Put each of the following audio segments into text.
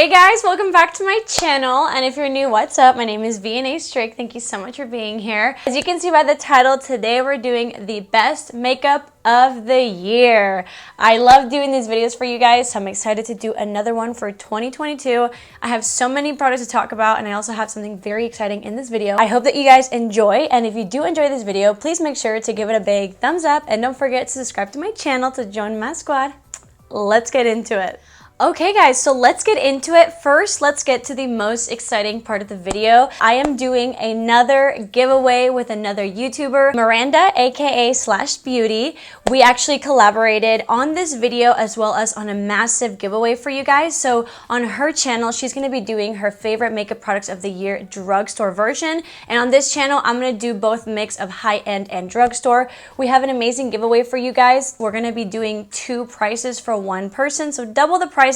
Hey guys, welcome back to my channel, and if you're new, what's up? My name is vianney.strick. Thank you so much for being here. As you can see by the title, today we're doing the best makeup of the year. I love doing these videos for you guys, so I'm excited to do another one for 2022. I have so many products to talk about, and I also have something very exciting in this video. I hope that you guys enjoy, and if you do enjoy this video, please make sure to give it a big thumbs up, and don't forget to subscribe to my channel to join my squad. Let's get into it. Okay guys, so let's get into it. First, let's get to the most exciting part of the video. I am doing another giveaway with another YouTuber, Miranda, aka /Beauty. We actually collaborated on this video as well as on a massive giveaway for you guys. So on her channel, she's going to be doing her favorite makeup products of the year drugstore version. And on this channel, I'm going to do both mix of high-end and drugstore. We have an amazing giveaway for you guys. We're going to be doing 2 prices for 1 person, so double the prices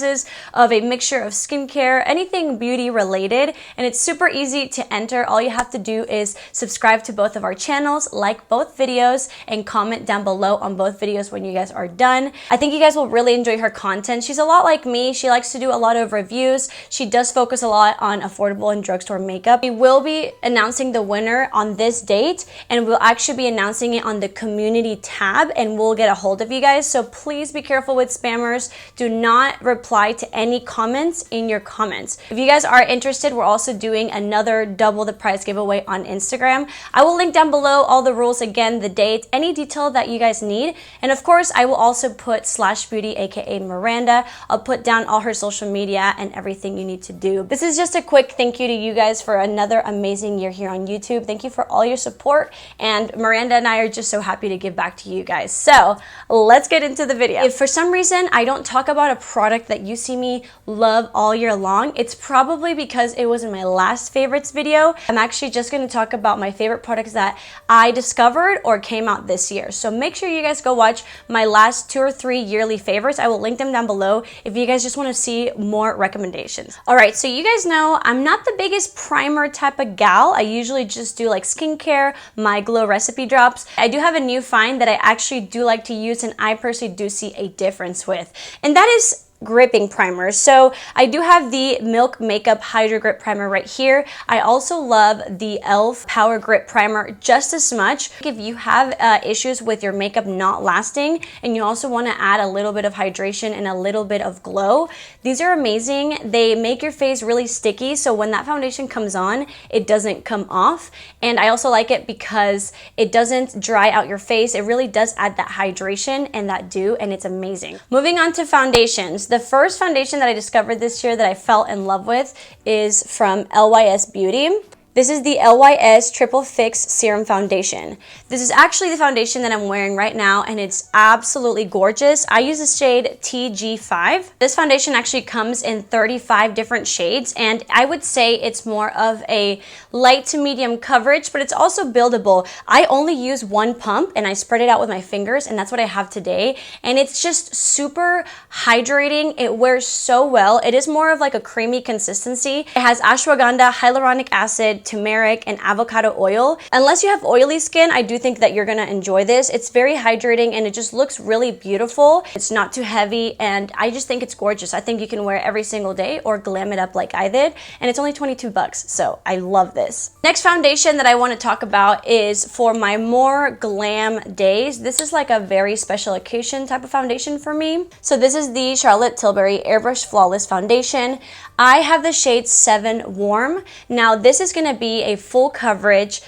of a mixture of skincare, anything beauty related, and it's super easy to enter. All you have to do is subscribe to both of our channels, like both videos, and comment down below on both videos when you guys are done. I think you guys will really enjoy her content. She's a lot like me. She likes to do a lot of reviews. She does focus a lot on affordable and drugstore makeup. We will be announcing the winner on this date, and we'll actually be announcing it on the community tab, and we'll get a hold of you guys. So please be careful with spammers. Do not reply to any comments in your comments. If you guys are interested, we're also doing another double the price giveaway on Instagram. I will link down below all the rules again, the date, any detail that you guys need. And of course, I will also put /Beauty, aka Miranda. I'll put down all her social media and everything you need to do. This is just a quick thank you to you guys for another amazing year here on YouTube. Thank you for all your support, and Miranda and I are just so happy to give back to you guys. So let's get into the video. If for some reason I don't talk about a product that you see me love all year long, it's probably because it was in my last favorites video. I'm actually just going to talk about my favorite products that I discovered or came out this year. So make sure you guys go watch my last 2 or 3 yearly favorites. I will link them down below if you guys just want to see more recommendations. Alright, so you guys know I'm not the biggest primer type of gal. I usually just do like skincare, my glow recipe drops. I do have a new find that I actually do like to use, and I personally do see a difference with, and that is gripping primers. So I do have the Milk Makeup Hydro Grip Primer right here. I also love the e.l.f. Power Grip Primer just as much. If you have issues with your makeup not lasting and you also want to add a little bit of hydration and a little bit of glow, these are amazing. They make your face really sticky, so when that foundation comes on, it doesn't come off. And I also like it because it doesn't dry out your face. It really does add that hydration and that dew, and it's amazing. Moving on to foundations. The first foundation that I discovered this year that I fell in love with is from LYS Beauty. This is the LYS Triple Fix Serum Foundation. This is actually the foundation that I'm wearing right now, and it's absolutely gorgeous. I use the shade TG5. This foundation actually comes in 35 different shades, and I would say it's more of a light to medium coverage, but it's also buildable. I only use 1 pump, and I spread it out with my fingers, and that's what I have today. And it's just super hydrating. It wears so well. It is more of like a creamy consistency. It has ashwagandha, hyaluronic acid, turmeric, and avocado oil. Unless you have oily skin, I do think that you're gonna enjoy this. It's very hydrating, and it just looks really beautiful. It's not too heavy, and I just think it's gorgeous. I think you can wear it every single day or glam it up like I did, and it's only 22 bucks, so I love this. Next foundation that I want to talk about is for my more glam days. This is like a very special occasion type of foundation for me. So this is the Charlotte Tilbury Airbrush Flawless Foundation. I have the shade 7 Warm. Now this is going to be a full coverage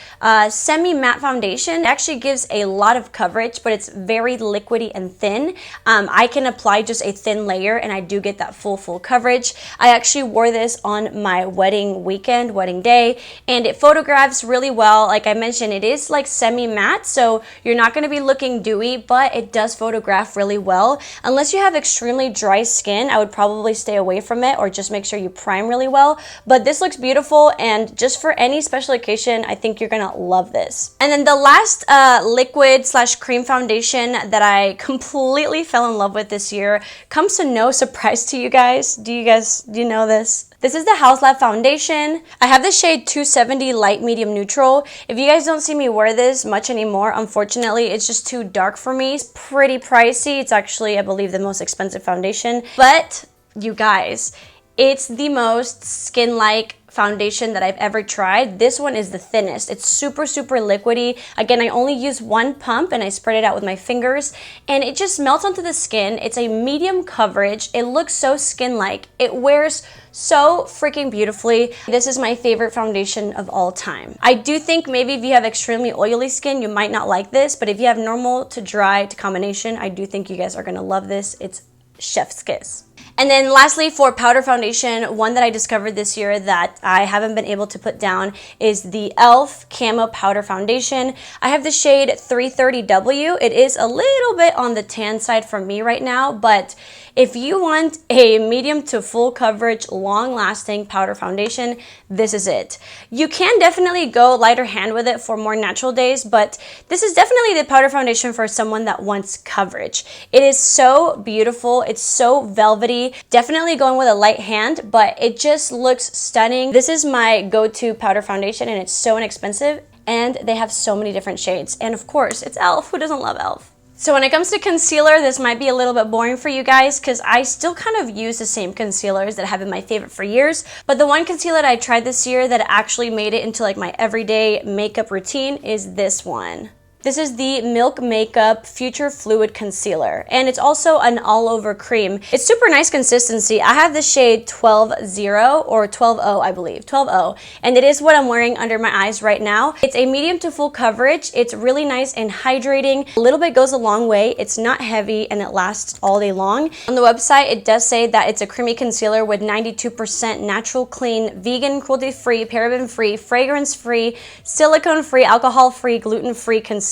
semi-matte foundation. It actually gives a lot of coverage, but it's very liquidy and thin. I can apply just a thin layer, and I do get that full coverage. I actually wore this on my wedding weekend, wedding day, and it photographs really well. Like I mentioned, it is like semi-matte, so you're not going to be looking dewy, but it does photograph really well. Unless you have extremely dry skin, I would probably stay away from it, or just make sure you prime really well. But this looks beautiful, and just for any special occasion, I think you're gonna love this. And then the last liquid / cream foundation that I completely fell in love with this year comes to no surprise to you guys. Do you know this? This is the Haus foundation. I have the shade 270 Light Medium Neutral. If you guys don't see me wear this much anymore, unfortunately, it's just too dark for me. It's pretty pricey. It's actually, I believe, the most expensive foundation. But you guys, It's the most skin-like foundation that I've ever tried. This one is the thinnest. It's super, super liquidy. Again, I only use one pump and I spread it out with my fingers and it just melts onto the skin. It's a medium coverage. It looks so skin-like. It wears so freaking beautifully. This is my favorite foundation of all time. I do think maybe if you have extremely oily skin, you might not like this, but if you have normal to dry to combination, I do think you guys are gonna love this. It's chef's kiss. And then lastly, for powder foundation, one that I discovered this year that I haven't been able to put down is the e.l.f. Camo Powder Foundation. I have the shade 330W. It is a little bit on the tan side for me right now, but if you want a medium to full coverage, long-lasting powder foundation, this is it. You can definitely go lighter hand with it for more natural days, but this is definitely the powder foundation for someone that wants coverage. It is so beautiful. It's so velvety. Definitely going with a light hand, but it just looks stunning. This is my go-to powder foundation, and it's so inexpensive, and they have so many different shades. And of course, it's e.l.f. Who doesn't love e.l.f.? So when it comes to concealer, this might be a little bit boring for you guys because I still kind of use the same concealers that have been my favorite for years. But the one concealer that I tried this year that actually made it into like my everyday makeup routine is this one. This is the Milk Makeup Future Fluid Concealer, and it's also an all-over cream. It's super nice consistency. I have the shade 12-0 or 12-0, I believe, 12-0, and it is what I'm wearing under my eyes right now. It's a medium to full coverage. It's really nice and hydrating. A little bit goes a long way. It's not heavy, and it lasts all day long. On the website, it does say that it's a creamy concealer with 92% natural, clean, vegan, cruelty-free, paraben-free, fragrance-free, silicone-free, alcohol-free, gluten-free concealer,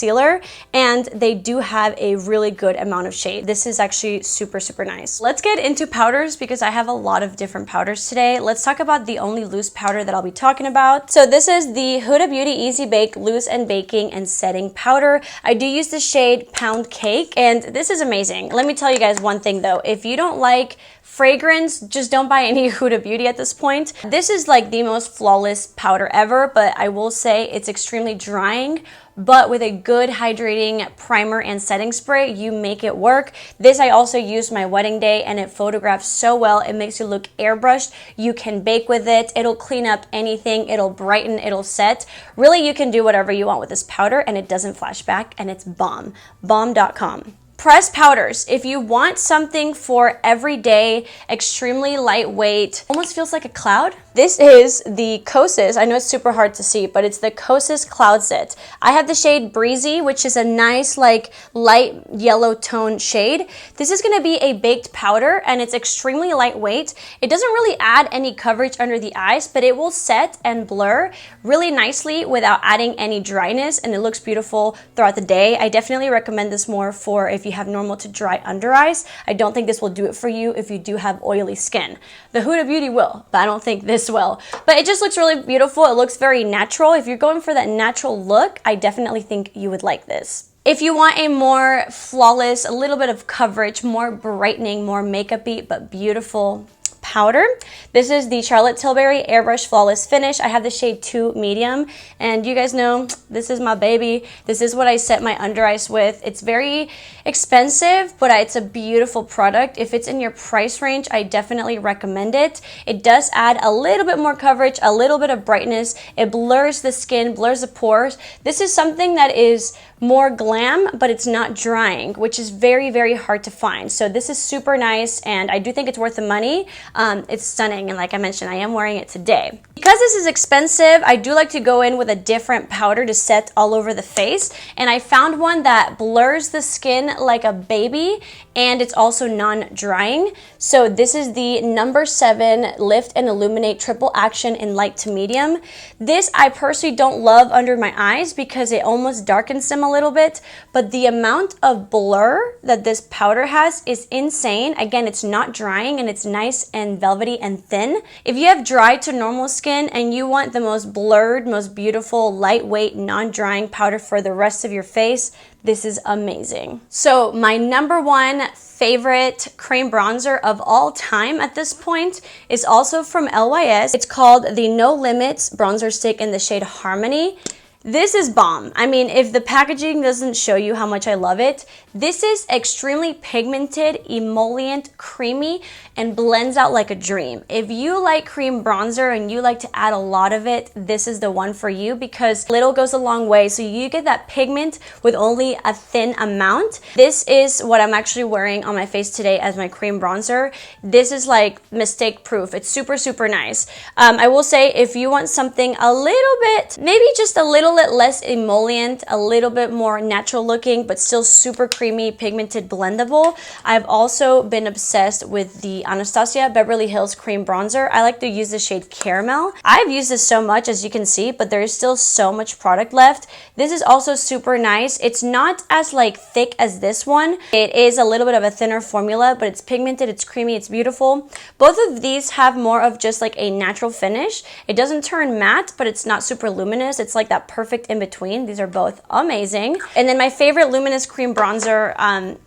and they do have a really good amount of shade. This is actually super, super nice. Let's get into powders because I have a lot of different powders today. Let's talk about the only loose powder that I'll be talking about. So this is the Huda Beauty Easy Bake Loose and Baking and Setting Powder. I do use the shade Pound Cake, and this is amazing. Let me tell you guys one thing though. If you don't like fragrance, just don't buy any Huda Beauty at this point. This is like the most flawless powder ever, but I will say it's extremely drying, but with a good hydrating primer and setting spray, you make it work. This I also used my wedding day and it photographs so well. It makes you look airbrushed. You can bake with it. It'll clean up anything. It'll brighten, it'll set. Really, you can do whatever you want with this powder and it doesn't flash back and it's bomb. Bomb.com. Pressed powders. If you want something for everyday, extremely lightweight, almost feels like a cloud. This is the Kosas. I know it's super hard to see, but it's the Kosas Cloud Set. I have the shade Breezy, which is a nice like light yellow tone shade. This is gonna be a baked powder and it's extremely lightweight. It doesn't really add any coverage under the eyes, but it will set and blur really nicely without adding any dryness, and it looks beautiful throughout the day. I definitely recommend this more for if you have normal to dry under eyes. I don't think this will do it for you if you do have oily skin. The Huda Beauty will, but I don't think this will. But it just looks really beautiful. It looks very natural. If you're going for that natural look, I definitely think you would like this. If you want a more flawless, a little bit of coverage, more brightening, more makeup-y, but beautiful powder, this is the Charlotte Tilbury Airbrush Flawless Finish. I have the shade 2 Medium, and you guys know this is my baby. This is what I set my under eyes with. It's very expensive, but it's a beautiful product. If it's in your price range, I definitely recommend it. It does add a little bit more coverage, a little bit of brightness. It blurs the skin, blurs the pores. This is something that is more glam, but it's not drying, which is very, very hard to find. So this is super nice, and I do think it's worth the money. It's stunning, and like I mentioned, I am wearing it today. Because this is expensive, I do like to go in with a different powder to set all over the face, and I found one that blurs the skin like a baby, and it's also non-drying. So this is the number 7 Lift and Illuminate Triple Action in Light to Medium. This I personally don't love under my eyes because it almost darkens them a little bit, but the amount of blur that this powder has is insane. Again, it's not drying and it's nice and velvety and thin. If you have dry to normal skin and you want the most blurred, most beautiful, lightweight, non-drying powder for the rest of your face, this is amazing. So my number 1 favorite cream bronzer of all time at this point is also from LYS. It's called the No Limits Bronzer Stick in the shade Harmony. This is bomb. I mean, if the packaging doesn't show you how much I love it, this is extremely pigmented, emollient, creamy, and blends out like a dream. If you like cream bronzer and you like to add a lot of it, this is the one for you because little goes a long way. So you get that pigment with only a thin amount. This is what I'm actually wearing on my face today as my cream bronzer. This is like mistake proof. It's super, super nice. I will say if you want something a little bit, maybe just a little bit less emollient, a little bit more natural looking, but still super creamy, pigmented, blendable, I've also been obsessed with the Anastasia Beverly Hills Cream Bronzer. I like to use the shade Caramel. I've used this so much, as you can see, but there is still so much product left. This is also super nice. It's not as like thick as this one. It is a little bit of a thinner formula, but it's pigmented, it's creamy, it's beautiful. Both of these have more of just like a natural finish. It doesn't turn matte, but it's not super luminous. It's like that perfect in between. These are both amazing. And then my favorite luminous cream bronzer,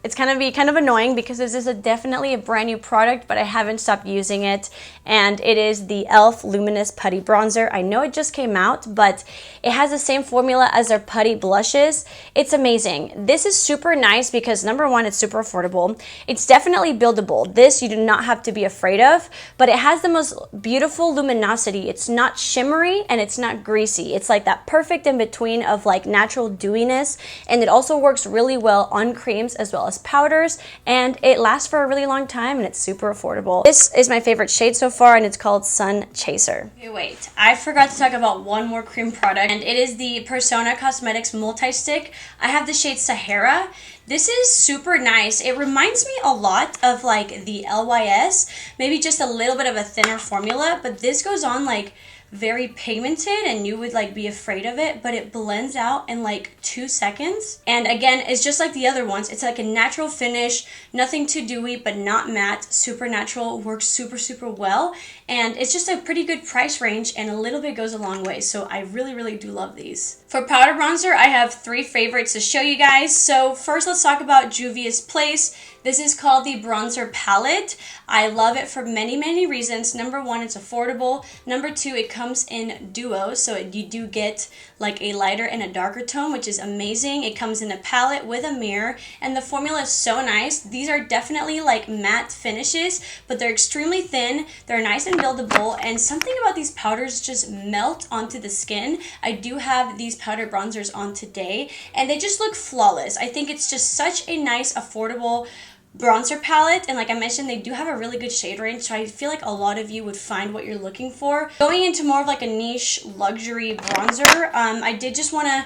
it's kind of annoying because this is definitely a brand new product, but I haven't stopped using it, and it is the e.l.f. Luminous Putty Bronzer. I know it just came out, but it has the same formula as their putty blushes. It's amazing. This is super nice because number one, it's super affordable. It's definitely buildable. This you do not have to be afraid of, but it has the most beautiful luminosity. It's not shimmery and it's not greasy. It's like that perfect in between of like natural dewiness, and it also works really well on creams as well as powders, and it lasts for a really long time, and it's super affordable. This is my favorite shade so far, and it's called Sun Chaser. Okay, wait, I forgot to talk about one more cream product, and it is the Persona Cosmetics Multi-Stick. I have the shade Sahara. This is super nice. It reminds me a lot of like the LYS, maybe just a little bit of a thinner formula, but this goes on like very pigmented and you would like be afraid of it, but it blends out in like 2 seconds. And again, it's just like the other ones. It's like a natural finish, nothing too dewy, but not matte, super natural, works super, super well. And it's just a pretty good price range, and a little bit goes a long way. So I really, really do love these. For powder bronzer, I have 3 favorites to show you guys. So first, let's talk about Juvia's Place. This is called the Bronzer Palette. I love it for many, many reasons. Number one, it's affordable. Number two, it comes in duos, so you do get like a lighter and a darker tone, which is amazing. It comes in a palette with a mirror, and the formula is so nice. These are definitely like matte finishes, but they're extremely thin. They're nice and buildable, and something about these powders just melt onto the skin. I do have these powder bronzers on today, and they just look flawless. I think it's just such a nice, affordable bronzer palette, and like I mentioned, they do have a really good shade range, so I feel like a lot of you would find what you're looking for. Going into more of like a niche luxury bronzer, I did just want to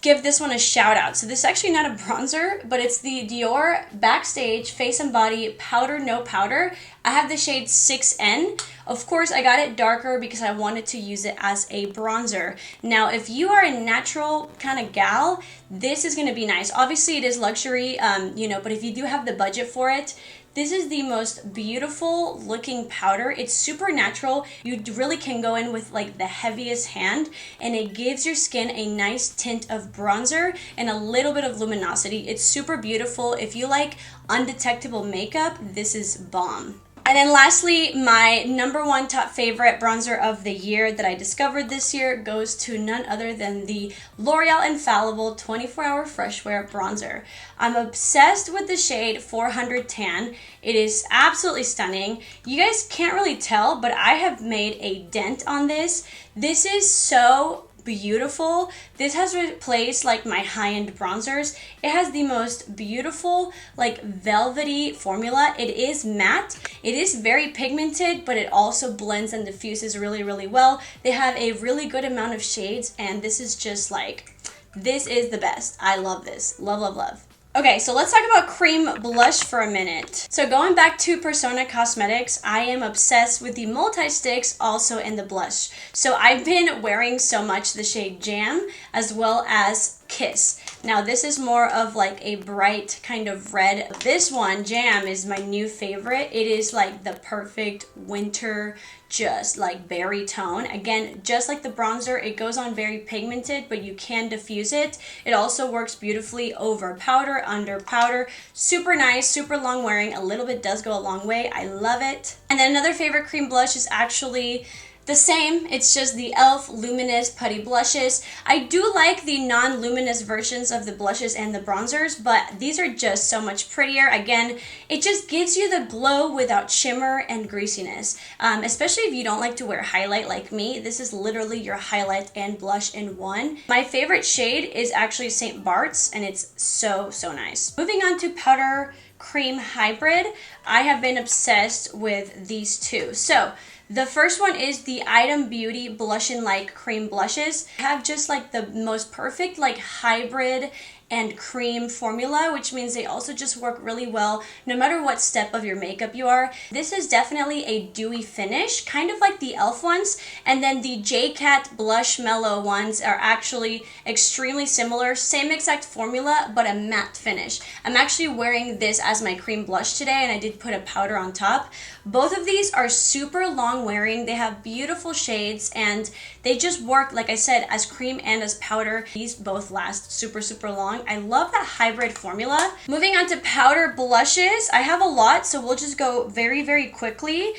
give this one a shout out. So this is actually not a bronzer, but it's the Dior Backstage Face and Body Powder No Powder. I have the shade 6N. Of course, I got it darker because I wanted to use it as a bronzer. Now, if you are a natural kind of gal, this is going to be nice. Obviously, it is luxury, but if you do have the budget for it, this is the most beautiful looking powder. It's super natural. You really can go in with like the heaviest hand, and it gives your skin a nice tint of bronzer and a little bit of luminosity. It's super beautiful. If you like undetectable makeup, this is bomb. And then lastly, my number one top favorite bronzer of the year that I discovered this year goes to none other than the L'Oreal Infallible 24-Hour Fresh Wear Bronzer. I'm obsessed with the shade 400 Tan. It is absolutely stunning. You guys can't really tell, but I have made a dent on this. This is so beautiful. This has replaced like my high-end bronzers. It has the most beautiful like velvety formula. It is matte. It is very pigmented, but it also blends and diffuses really, really well. They have a really good amount of shades, and this is just like, this is the best. I love this. Love, love, love. Okay, so let's talk about cream blush for a minute. So going back to Persona Cosmetics, I am obsessed with the multi-sticks also in the blush. So I've been wearing so much the shade Jam as well as Kiss. Now this is more of like a bright kind of red. This one, Jam, is my new favorite. It is like the perfect winter, just like berry tone. Again, just like the bronzer, it goes on very pigmented, but you can diffuse it. It also works beautifully over powder, under powder. Super nice, super long wearing. A little bit does go a long way. I love it. And then another favorite cream blush is actually The same, it's just the e.l.f. Luminous Putty Blushes. I do like the non-luminous versions of the blushes and the bronzers, but these are just so much prettier. Again, it just gives you the glow without shimmer and greasiness. Especially if you don't like to wear highlight like me, this is literally your highlight and blush in one. My favorite shade is actually St. Bart's, and it's so, so nice. Moving on to Powder Cream Hybrid, I have been obsessed with these two. So, the first one is the Item Beauty Blush and Light Cream Blushes. I have just like the most perfect like hybrid and cream formula, which means they also just work really well no matter what step of your makeup you are. This is definitely a dewy finish, kind of like the e.l.f. ones, and then the J-Cat Blush Mellow ones are actually extremely similar, same exact formula, but a matte finish. I'm actually wearing this as my cream blush today, and I did put a powder on top. Both of these are super long wearing, they have beautiful shades, and they just work, like I said, as cream and as powder. These both last super, super long. I love that hybrid formula. Moving on to powder blushes, I have a lot, so we'll just go very, very quickly.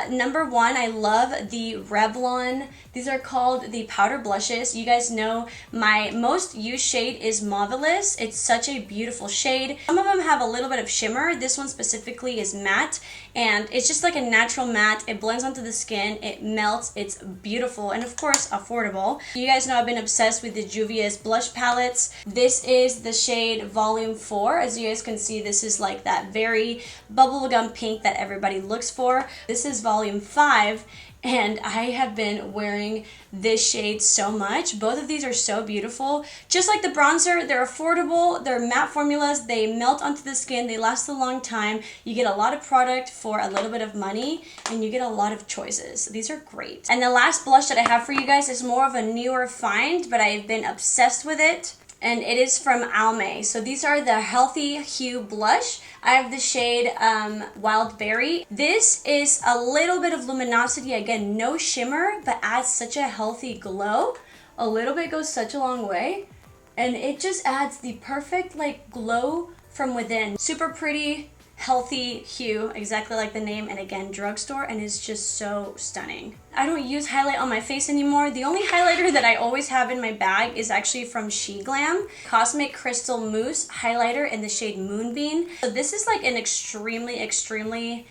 Number one, I love the Revlon. These are called the powder blushes. You guys know my most used shade is Mauvelous. It's such a beautiful shade. Some of them have a little bit of shimmer. This one specifically is matte, and it's just like a natural matte. It blends onto the skin, it melts, it's beautiful, and of course affordable. You guys know I've been obsessed with the Juvia's blush palettes. This is the shade Volume 4. As you guys can see, this is like that very bubblegum pink that everybody looks for. This is Volume 5, and I have been wearing this shade so much. Both of these are so beautiful. Just like the bronzer, they're affordable, they're matte formulas, they melt onto the skin, they last a long time. You get a lot of product for a little bit of money, and you get a lot of choices. These are great. And the last blush that I have for you guys is more of a newer find, but I've been obsessed with it, and it is from Almay. So these are the Healthy Hue Blush. I have the shade Wild Berry. This is a little bit of luminosity, again, no shimmer, but adds such a healthy glow. A little bit goes such a long way, and it just adds the perfect like glow from within. Super pretty, healthy hue, exactly like the name, and again, drugstore, and it's just so stunning. I don't use highlight on my face anymore. The only highlighter that I always have in my bag is actually from SheGlam, Cosmic Crystal Mousse Highlighter in the shade Moonbeam. So this is like an extremely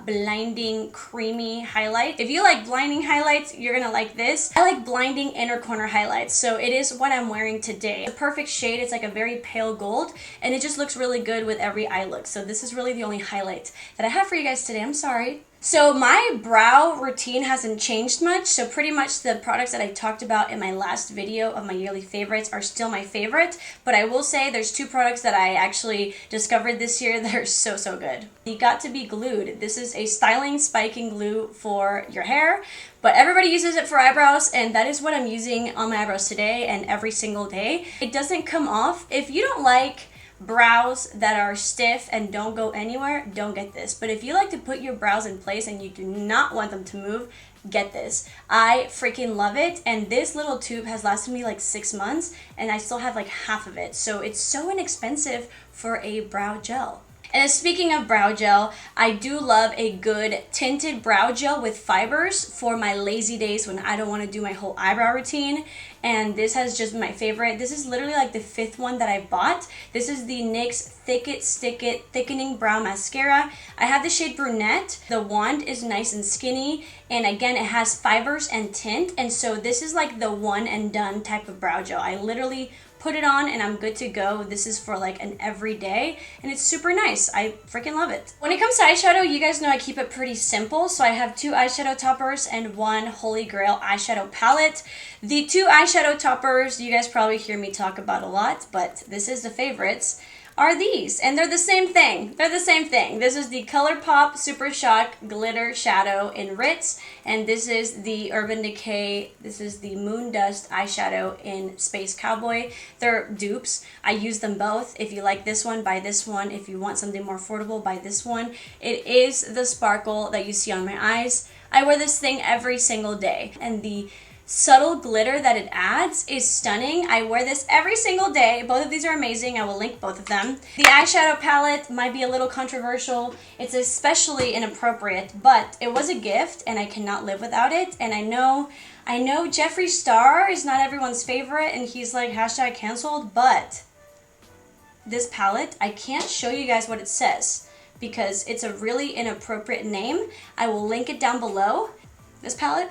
blinding creamy highlight. If you like blinding highlights, you're gonna like this. I like blinding inner corner highlights, so it is what I'm wearing today. The perfect shade, it's like a very pale gold, and it just looks really good with every eye look. So this is really the only highlight that I have for you guys today. I'm sorry. So my brow routine hasn't changed much, so pretty much the products that I talked about in my last video of my yearly favorites are still my favorite, but I will say there's two products that I actually discovered this year that are so, so good. You Got to Be Glued. This is a styling spiking glue for your hair, but everybody uses it for eyebrows, and that is what I'm using on my eyebrows today and every single day. It doesn't come off. If you don't like brows that are stiff and don't go anywhere, don't get this. But if you like to put your brows in place and you do not want them to move, get this. I freaking love it, and this little tube has lasted me like 6 months, and I still have like half of it. So it's so inexpensive for a brow gel. And speaking of brow gel, I do love a good tinted brow gel with fibers for my lazy days when I don't want to do my whole eyebrow routine. And this has just been my favorite. This is literally like the 5th one that I bought. This is the NYX Thick It Stick It Thickening Brow Mascara. I have the shade Brunette. The wand is nice and skinny, and again, it has fibers and tint, and so this is like the one and done type of brow gel. I literally put it on and I'm good to go. This is for like an everyday, and it's super nice. I freaking love it. When it comes to eyeshadow, you guys know I keep it pretty simple. So I have 2 eyeshadow toppers and 1 Holy Grail eyeshadow palette. The 2 eyeshadow toppers, you guys probably hear me talk about a lot, but this is the favorites, are these, and they're the same thing. They're the same thing. This is the ColourPop Super Shock Glitter Shadow in Ritz, and this is the Urban Decay, this is the Moon Dust eyeshadow in Space Cowboy. They're dupes. I use them both. If you like this one, buy this one. If you want something more affordable, buy this one. It is the sparkle that you see on my eyes. I wear this thing every single day, and the subtle glitter that it adds is stunning. I wear this every single day. Both of these are amazing. I will link both of them. The eyeshadow palette might be a little controversial. It's especially inappropriate, but it was a gift and I cannot live without it. And I know Jeffree Star is not everyone's favorite and he's like hashtag canceled, but this palette, I can't show you guys what it says because it's a really inappropriate name. I will link it down below, this palette.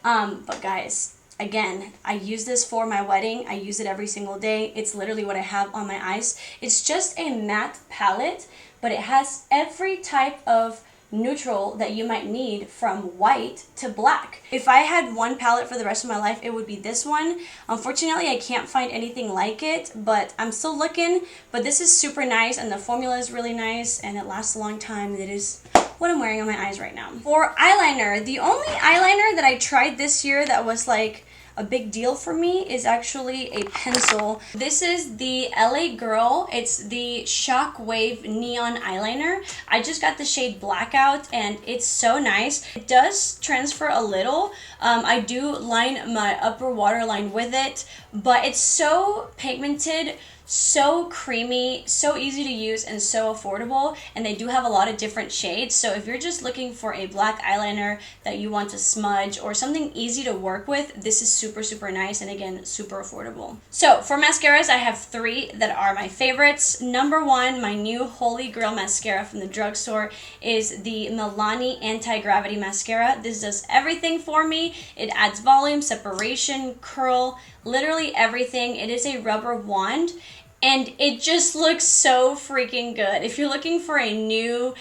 But guys, again, I use this for my wedding. I use it every single day. It's literally what I have on my eyes. It's just a matte palette, but it has every type of neutral that you might need from white to black. If I had one palette for the rest of my life, it would be this one. Unfortunately, I can't find anything like it, but I'm still looking. But this is super nice and the formula is really nice and it lasts a long time. It is what I'm wearing on my eyes right now. For eyeliner, the only eyeliner that I tried this year that was like a big deal for me is actually a pencil. This is the LA Girl. It's the Shockwave Neon Eyeliner. I just got the shade Blackout and it's so nice. It does transfer a little. I do line my upper waterline with it, but it's so pigmented, so creamy, so easy to use, and so affordable. And they do have a lot of different shades. So if you're just looking for a black eyeliner that you want to smudge or something easy to work with, this is super, super nice. And again, super affordable. So for mascaras, I have 3 that are my favorites. Number 1, my new Holy Grail mascara from the drugstore is the Milani Anti-Gravity Mascara. This does everything for me. It adds volume, separation, curl, literally everything. It is a rubber wand. And it just looks so freaking good. If you're looking for a new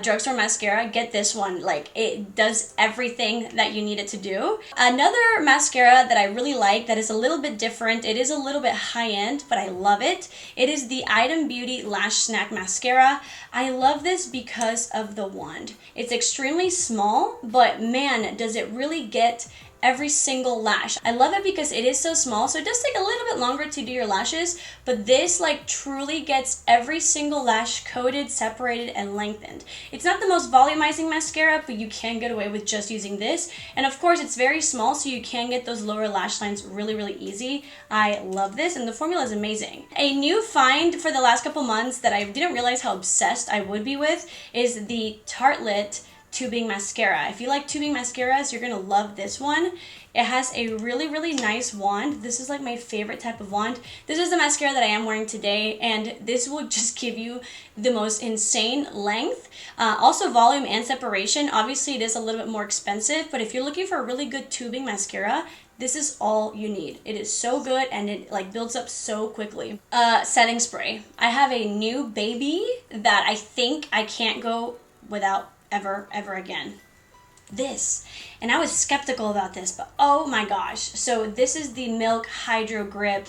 drugstore mascara, get this one. Like, it does everything that you need it to do. Another mascara that I really like that is a little bit different, it is a little bit high-end, but I love it. It is the Item Beauty Lash Snack Mascara. I love this because of the wand. It's extremely small, but man, does it really get every single lash. I love it because it is so small, so it does take a little bit longer to do your lashes, but this like truly gets every single lash coated, separated, and lengthened. It's not the most volumizing mascara, but you can get away with just using this. And of course, it's very small, so you can get those lower lash lines really, really easy. I love this, and the formula is amazing. A new find for the last couple months that I didn't realize how obsessed I would be with is the Tartelette tubing mascara. If you like tubing mascaras, you're gonna love this one. It has a really, really nice wand. This is like my favorite type of wand. This is the mascara that I am wearing today, and this will just give you the most insane length. Also volume and separation. Obviously, it is a little bit more expensive, but if you're looking for a really good tubing mascara, this is all you need. It is so good and it like builds up so quickly. Setting spray. I have a new baby that I think I can't go without ever again. This. And I was skeptical about this, but oh my gosh. So this is the Milk Hydro Grip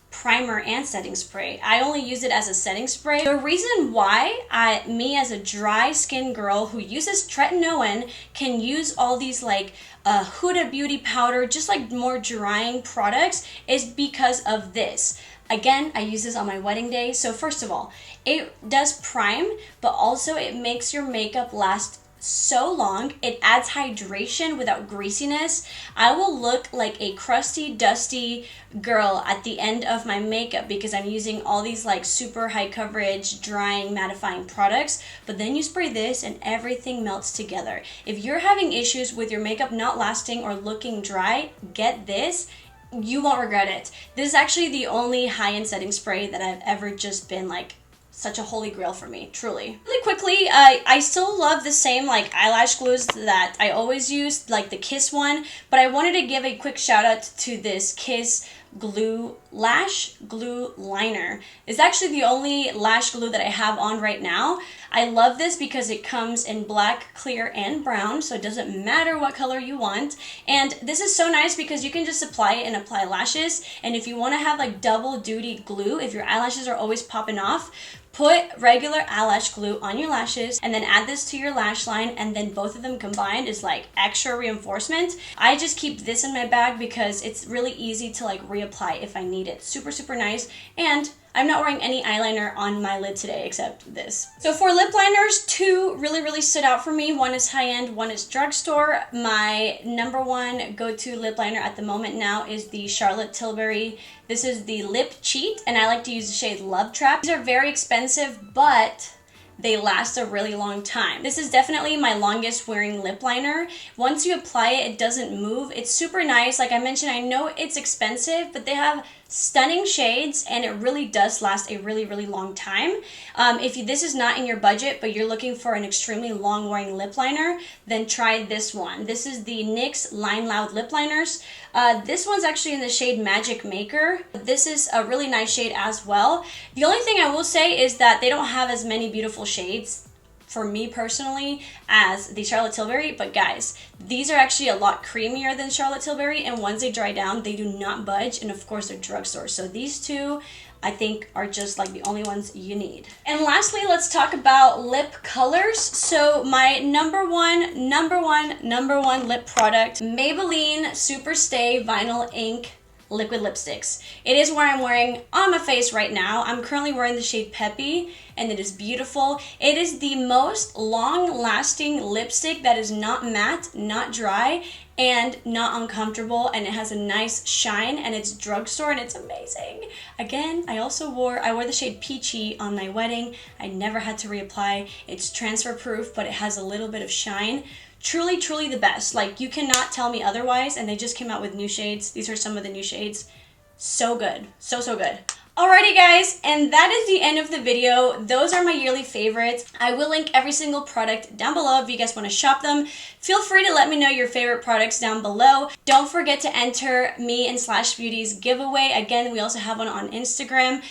primer and setting spray. I only use it as a setting spray. The reason why me as a dry skin girl who uses tretinoin can use all these like Huda Beauty powder, just like more drying products, is because of this. Again, I use this on my wedding day. So first of all, it does prime, but also it makes your makeup last so long. It adds hydration without greasiness. I will look like a crusty, dusty girl at the end of my makeup because I'm using all these like super high coverage, drying, mattifying products. But then you spray this and everything melts together. If you're having issues with your makeup not lasting or looking dry, get this. You won't regret it. This is actually the only high-end setting spray that I've ever just been like such a holy grail for me, truly. Really quickly, I still love the same like eyelash glues that I always use, like the Kiss one, but I wanted to give a quick shout out to this Kiss glue lash glue liner. It's actually the only lash glue that I have on right now. I love this because it comes in black, clear, and brown, so it doesn't matter what color you want. And this is so nice because you can just apply it and apply lashes. And if you want to have like double duty glue, if your eyelashes are always popping off, put regular eyelash glue on your lashes and then add this to your lash line, and then both of them combined is like extra reinforcement. I just keep this in my bag because it's really easy to like reapply if I need it. Super, super nice. And I'm not wearing any eyeliner on my lid today except this. So for lip liners, two really stood out for me. One is high-end, one is drugstore. My number one go-to lip liner at the moment now is the Charlotte Tilbury. This is the Lip Cheat, and I like to use the shade Love Trap. These are very expensive, but they last a really long time. This is definitely my longest wearing lip liner. Once you apply it, it doesn't move. It's super nice. Like I mentioned, I know it's expensive, but they have stunning shades and it really does last a really long time. This is not in your budget, but you're looking for an extremely long wearing lip liner, then try this one. This is the NYX Line Loud lip liners. This one's actually in the shade Magic Maker. This is a really nice shade as well. The only thing I will say is that they don't have as many beautiful shades for me personally as the Charlotte Tilbury, but guys, these are actually a lot creamier than Charlotte Tilbury, and once they dry down, they do not budge, and of course they're drugstore. So these two I think are just like the only ones you need. And lastly, let's talk about lip colors. So my number one lip product, Maybelline Super Stay Vinyl Ink liquid lipsticks. It is what I'm wearing on my face right now. I'm currently wearing the shade Peppy, and it is beautiful. It is the most long-lasting lipstick that is not matte, not dry, and not uncomfortable, and it has a nice shine, and it's drugstore, and it's amazing. Again, I wore the shade Peachy on my wedding. I never had to reapply. It's transfer proof, but it has a little bit of shine. Truly the best. Like, you cannot tell me otherwise, and they just came out with new shades. These are some of the new shades. So good. So good. Alrighty guys, and that is the end of the video. Those are my yearly favorites. I will link every single product down below if you guys want to shop them. Feel free to let me know your favorite products down below. Don't forget to enter me and Slash Beauty's giveaway. Again, we also have one on Instagram.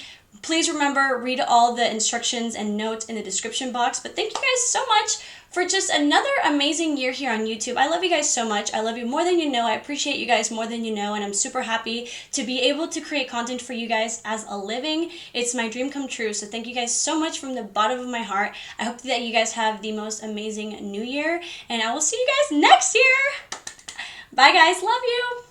Please remember, read all the instructions and notes in the description box. But thank you guys so much for just another amazing year here on YouTube. I love you guys so much. I love you more than you know. I appreciate you guys more than you know, and I'm super happy to be able to create content for you guys as a living. It's my dream come true, so thank you guys so much from the bottom of my heart. I hope that you guys have the most amazing new year, and I will see you guys next year. Bye guys, love you.